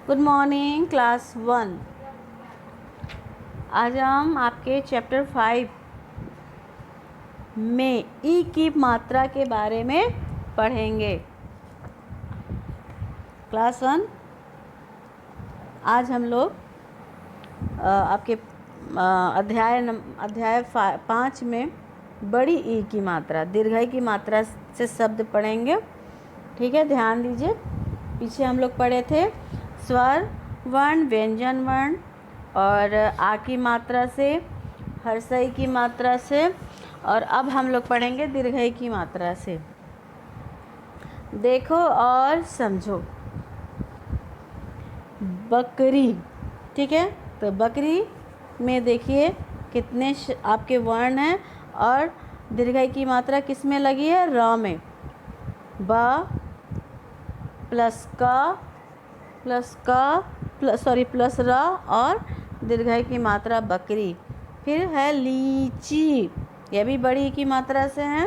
Good morning class 1। आज हम आपके चैप्टर 5 में ई की मात्रा के बारे में पढ़ेंगे। क्लास 1 आज हम लोग आपके अध्याय 5 में बड़ी ई की मात्रा, दीर्घई की मात्रा से शब्द पढ़ेंगे। ठीक है, ध्यान दीजिए। पीछे हम लोग पढ़े थे स्वर वर्ण, व्यंजन वर्ण और आ की मात्रा से, हर्षई की मात्रा से, और अब हम लोग पढ़ेंगे दीर्घई की मात्रा से। देखो और समझो। बकरी, ठीक है, तो बकरी में देखिए कितने आपके वर्ण हैं और दीर्घई की मात्रा किस में लगी है? र में। ब प्लस प्लस र और दीर्घई की मात्रा बकरी। फिर है लीची, यह भी बड़ी की मात्रा से है।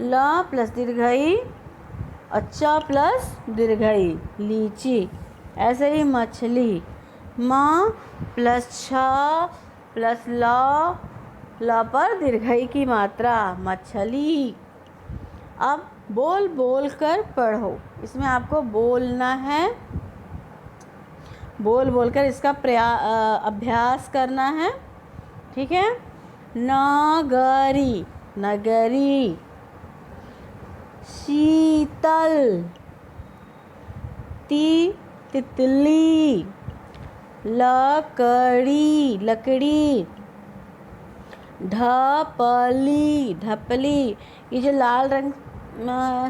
ल प्लस दीर्घई और च प्लस दीर्घई, लीची। ऐसे ही मछली, म प्लस छ प्लस ल पर दीर्घई की मात्रा, मछली। अब बोल बोल कर पढ़ो, इसमें आपको बोलना है, बोल बोल कर इसका अभ्यास करना है। ठीक है। नगरी, नगरी। शीतल, तितली। लकड़ी, लकड़ी। ढपली, ढपली। ये जो लाल रंग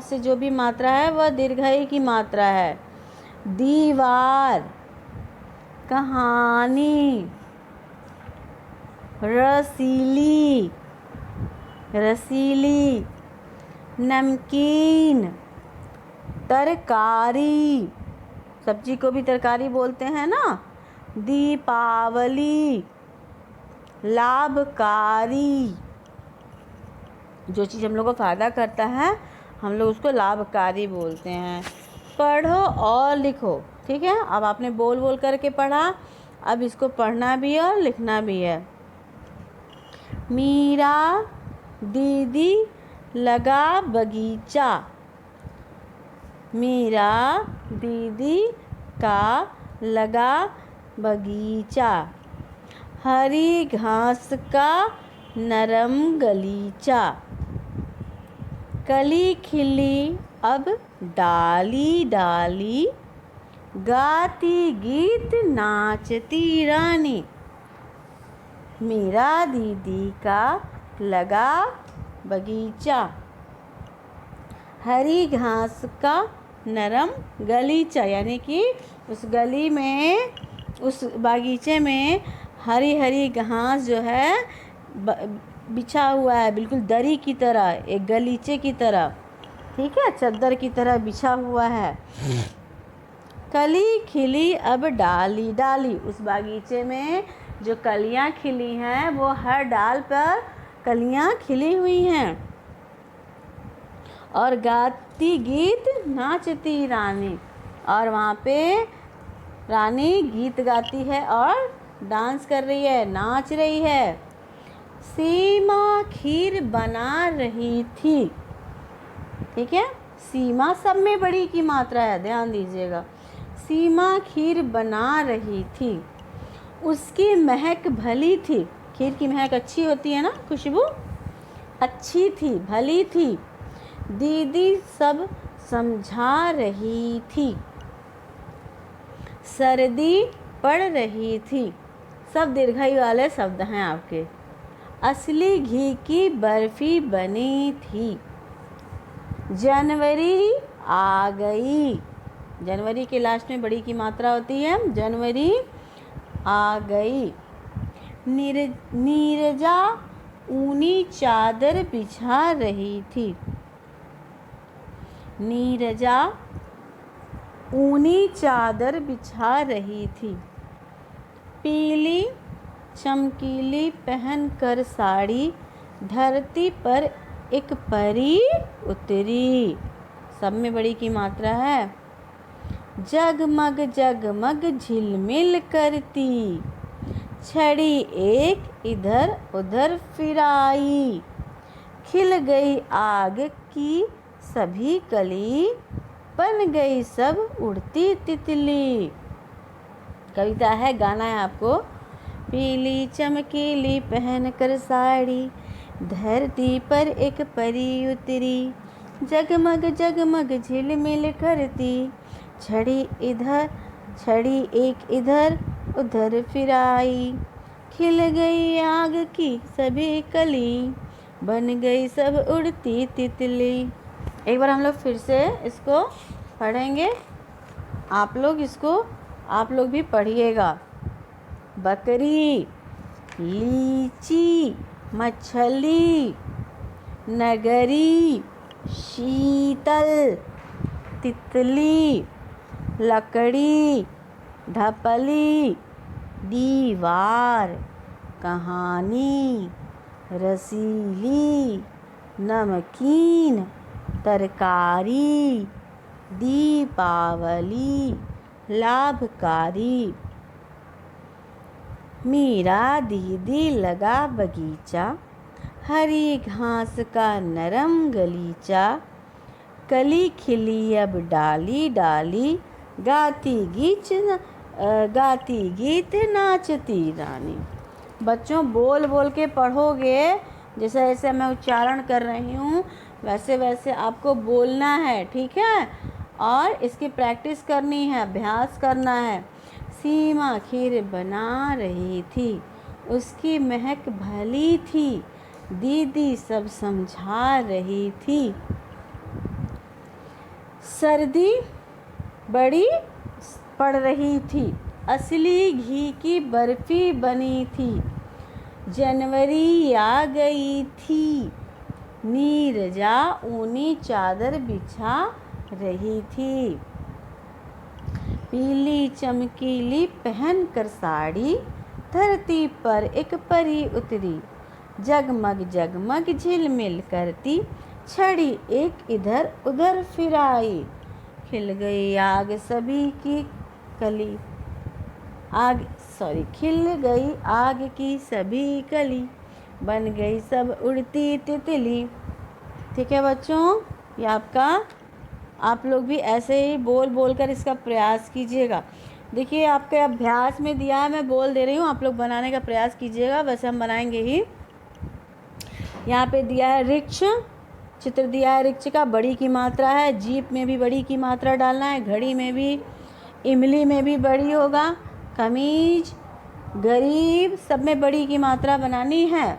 से जो भी मात्रा है वह दीर्घई की मात्रा है। दीवार, कहानी। रसीली, रसीली। नमकीन, तरकारी, सब्जी को भी तरकारी बोलते हैं ना। दीपावली, लाभकारी, जो चीज़ हम लोग को फ़ायदा करता है हम लोग उसको लाभकारी बोलते हैं। पढ़ो और लिखो। ठीक है, अब आपने बोल बोल करके पढ़ा, अब इसको पढ़ना भी है और लिखना भी है। मीरा दीदी लगा बगीचा, मीरा दीदी का लगा बगीचा। हरी घास का नरम गलीचा। कली खिली अब डाली डाली, गाती गीत नाचती रानी। मीरा दीदी का लगा बगीचा, हरी घास का नरम गलीचा, यानी कि उस गली में, उस बागीचे में हरी हरी घास जो है बिछा हुआ है, बिल्कुल दरी की तरह, एक गलीचे की तरह। ठीक है, चद्दर की तरह बिछा हुआ है। कली खिली अब डाली डाली, उस बागीचे में जो कलियां खिली हैं वो हर डाल पर कलियां खिली हुई हैं। और गाती गीत नाचती रानी, और वहाँ पे रानी गीत गाती है और डांस कर रही है, नाच रही है। सीमा खीर बना रही थी। ठीक है, सीमा सब में बड़ी की मात्रा है, ध्यान दीजिएगा। सीमा खीर बना रही थी, उसकी महक भली थी। खीर की महक अच्छी होती है ना, खुशबू अच्छी थी, भली थी। दीदी सब समझा रही थी, सर्दी पड़ रही थी। सब दीर्घई वाले शब्द हैं आपके। असली घी की बर्फी बनी थी। जनवरी आ गई, जनवरी के लास्ट में बड़ी की मात्रा होती है। जनवरी आ गई। नीरजा ऊनी चादर बिछा रही थी। नीरजा ऊनी चादर बिछा रही थी। पीली चमकीली पहनकर साड़ी, धरती पर एक परी उतरी। सब में बड़ी की मात्रा है। जगमग जगमग झिलमिल करती, छड़ी एक इधर उधर फिराई, खिल गई आग की सभी कली, बन गई सब उड़ती तितली। कविता है, गाना है आपको। पीली चमकीली पहन कर साड़ी, धरती पर एक परी उतरी, जगमग जगमग झिलमिल करती, छड़ी एक इधर उधर फिराई, खिल गई आग की सभी कली, बन गई सब उड़ती तितली। एक बार हम लोग फिर से इसको पढ़ेंगे, आप लोग भी पढ़िएगा। बकरी, लीची, मछली, नगरी, शीतल, तितली, लकड़ी, ढपली, दीवार, कहानी, रसीली, नमकीन, तरकारी, दीपावली, लाभकारी। मीरा दीदी लगा बगीचा, हरी घास का नरम गलीचा, कली खिली अब डाली डाली, गाती गीत नाचती रानी। बच्चों, बोल बोल के पढ़ोगे, जैसे जैसे मैं उच्चारण कर रही हूँ वैसे वैसे आपको बोलना है, ठीक है? और इसकी प्रैक्टिस करनी है, अभ्यास करना है। सीमा खीर बना रही थी, उसकी महक भली थी, दीदी सब समझा रही थी। सर्दी बड़ी पड़ रही थी, असली घी की बर्फी बनी थी, जनवरी आ गई थी, नीरजा ऊनी चादर बिछा रही थी। पीली चमकीली पहन कर साड़ी, धरती पर एक परी उतरी, जगमग जगमग झिलमिल करती, छड़ी एक इधर उधर फिराई, खिल गई आग सभी की कली, खिल गई आग की सभी कली, बन गई सब उड़ती तितली। ठीक है बच्चों, ये आपका, आप लोग भी ऐसे ही बोल बोल कर इसका प्रयास कीजिएगा। देखिए, आपके अभ्यास में दिया है, मैं बोल दे रही हूँ, आप लोग बनाने का प्रयास कीजिएगा, वैसे हम बनाएंगे ही। यहाँ पे दिया है रिक्श, चित्र दिया है रिक्श का, बड़ी की मात्रा है, जीप में भी बड़ी की मात्रा डालना है, घड़ी में भी, इमली में भी बड़ी होगा, कमीज, गरीब, सब में बड़ी की मात्रा बनानी है।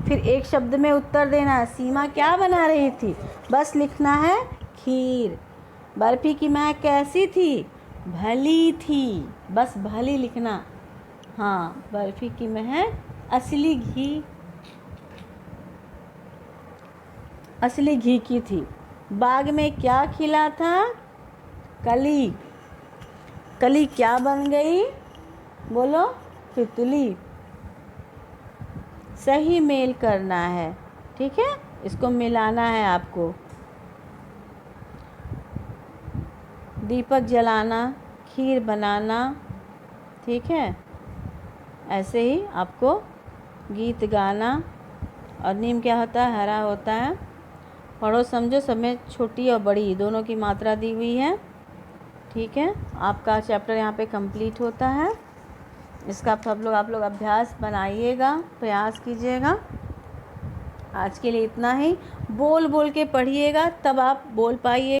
फिर एक शब्द में उत्तर देना है। सीमा क्या बना रही थी? बस लिखना है खीर। बर्फी की महक कैसी थी? भली थी, बस भली लिखना। हाँ, बर्फी की महक असली घी की थी। बाग में क्या खिला था? कली। कली क्या बन गई? बोलो, तितली। सही मेल करना है, ठीक है? इसको मिलाना है आपको। दीपक जलाना, खीर बनाना, ठीक है? ऐसे ही आपको गीत गाना। और नीम क्या होता है? हरा होता है। पढ़ो समझो, सब में छोटी और बड़ी दोनों की मात्रा दी हुई है, ठीक है? आपका चैप्टर यहाँ पे कंप्लीट होता है। इसका आप लोग अभ्यास बनाइएगा, प्रयास कीजिएगा। आज के लिए इतना ही। बोल बोल के पढ़िएगा, तब आप बोल पाइए।